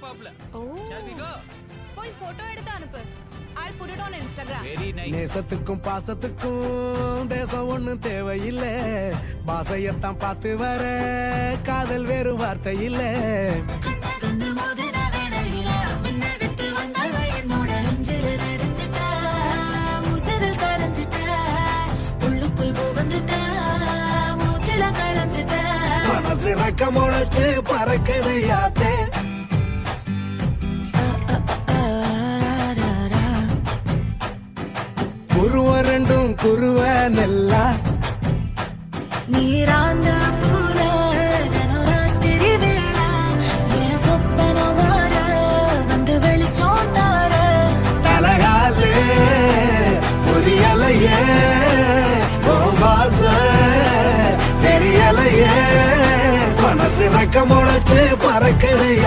இருப்பாப்ல. ஓ Shall we go? போய் photo எடுத்து அனுப்பு. I'll put it on Instagram. Very nice. நேசத்துக்கும் பாசத்துக்கும் தேசம் ஒண்ணும் தேவையில்லை, பாசையத்தான் பார்த்து வர காதல் வேறு வார்த்தை இல்ல. கண்ணு மோதிர வேளையில முன்ன விட்டு வந்தவ என்னோட நெஞ்சில நிறைஞ்சிட்டா, உசிரில் கரைஞ்சிட்டா, உள்ளுக்குள் புகுந்துட்டா, மூச்சில கலந்துட்டா. மனசு ரக்க முளைச்சு பறக்குதையாத்தே, குருவ ரெண்டும் குருவ நெல்லா, நீராந்த பூர தினராத்திரி வேள என் சொப்பன வார வந்து வெளிச்சம் தார. தலகாலே புரியலையே ஓம்பாச தெரியலையே, மனசு ரக்க முளைச்சு பறக்குதையா.